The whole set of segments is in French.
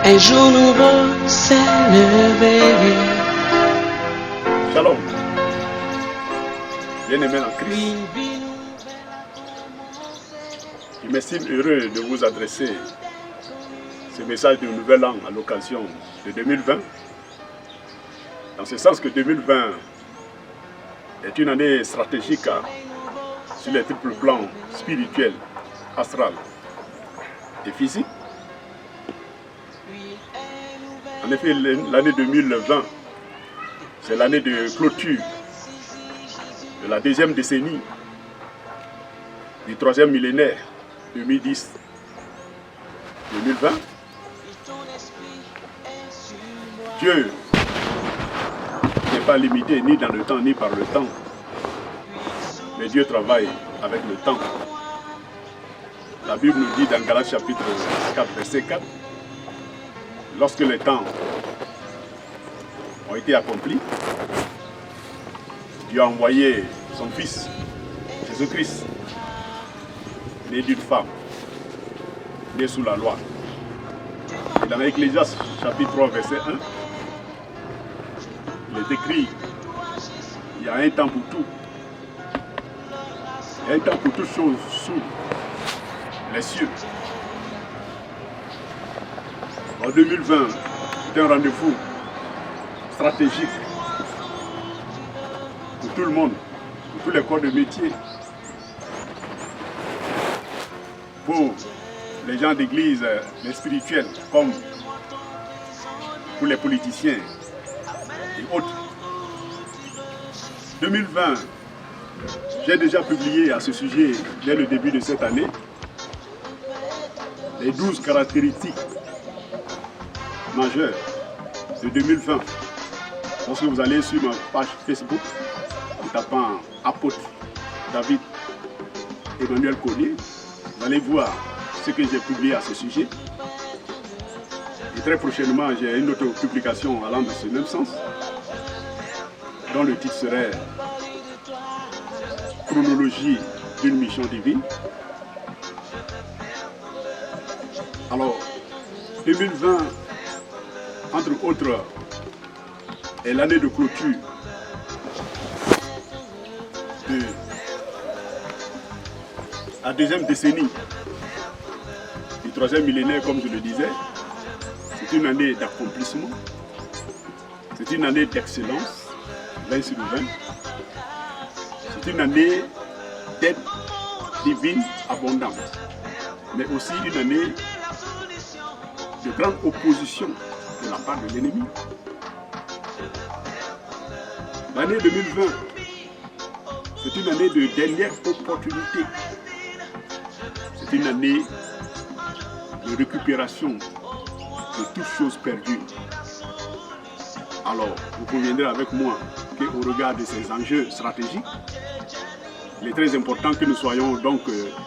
Un jour nouveau s'est levé. Shalom. Bien-aimés en Christ, je m'estime heureux de vous adresser ce message de nouvel an à l'occasion de 2020. Dans ce sens que 2020 est une année stratégique sur les triples plans spirituel, astral et physique. En effet, l'année 2020, c'est l'année de clôture de la deuxième décennie du troisième millénaire 2010-2020. Dieu n'est pas limité ni dans le temps ni par le temps, mais Dieu travaille avec le temps. La Bible nous dit dans Galates chapitre 4, verset 4, lorsque les temps ont été accomplis, Dieu a envoyé son Fils, Jésus-Christ, né d'une femme, né sous la loi. Et dans Ecclésiaste chapitre 3, verset 1, il est écrit, il y a un temps pour tout. Il y a un temps pour toutes choses sous les cieux. En 2020, c'est un rendez-vous stratégique pour tout le monde, pour tous les corps de métier, pour les gens d'église, les spirituels, comme pour les politiciens et autres. 2020, j'ai déjà publié à ce sujet, dès le début de cette année, les 12 caractéristiques majeures de 2020. Lorsque vous allez sur ma page Facebook, en tapant apôtre David Emmanuel Collier, vous allez voir ce que j'ai publié à ce sujet. Et très prochainement, j'ai une autre publication allant dans ce même sens, dont le titre serait Chronologie d'une mission divine. Alors, 2020, entre autres, est l'année de clôture de la deuxième décennie du troisième millénaire, comme je le disais. C'est une année d'accomplissement, c'est une année d'excellence, 20 sur 20. C'est une année d'aide divine abondante, mais aussi une année de grande opposition de la part de l'ennemi. L'année 2020, c'est une année de dernière opportunité. C'est une année de récupération de toutes choses perdues. Alors, vous conviendrez avec moi qu'au regard de ces enjeux stratégiques, il est très important que nous soyons donc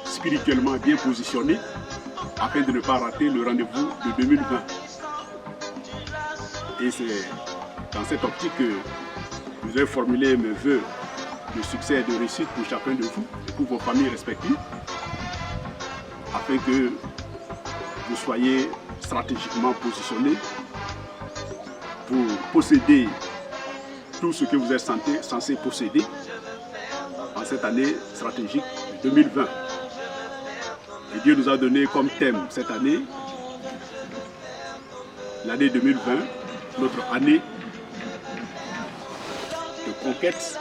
spirituellement bien positionnés afin de ne pas rater le rendez-vous de 2020. Et c'est dans cette optique que je vous ai formulé mes vœux de succès et de réussite pour chacun de vous et pour vos familles respectives, afin que vous soyez stratégiquement positionnés pour posséder tout ce que vous êtes censé posséder en cette année stratégique 2020. Et Dieu nous a donné comme thème cette année, l'année 2020, notre année de conquête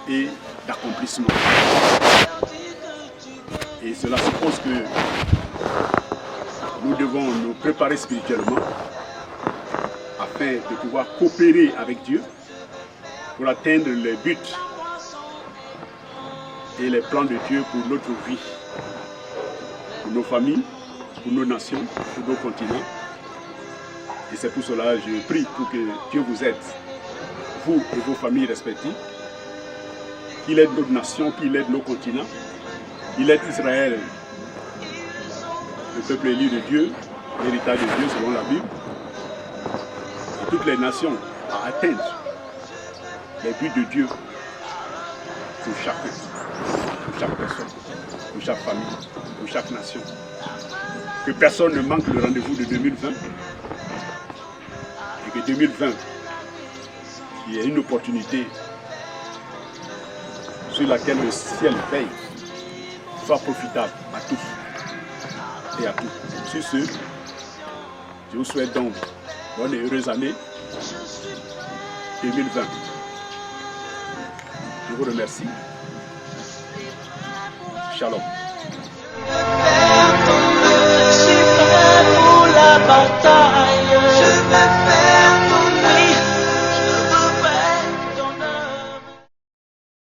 et d'accomplissement. Et cela suppose que nous devons nous préparer spirituellement afin de pouvoir coopérer avec Dieu pour atteindre les buts et les plans de Dieu pour notre vie, pour nos familles, pour nos nations, pour nos continents. Et c'est pour cela que je prie pour que Dieu vous aide, vous et vos familles respectives, qu'il aide notre nation, qu'il aide nos continents, qu'il aide Israël, le peuple élu de Dieu, l'héritage de Dieu selon la Bible, et toutes les nations à atteindre les buts de Dieu pour chacun, pour chaque personne, pour chaque famille, pour chaque nation. Que personne ne manque le rendez-vous de 2020. Et que 2020, il y ait une opportunité sur laquelle le ciel veille, soit profitable à tous et à tous. Sur ce, je vous souhaite donc bonne et heureuse année 2020. Je vous remercie. Shalom.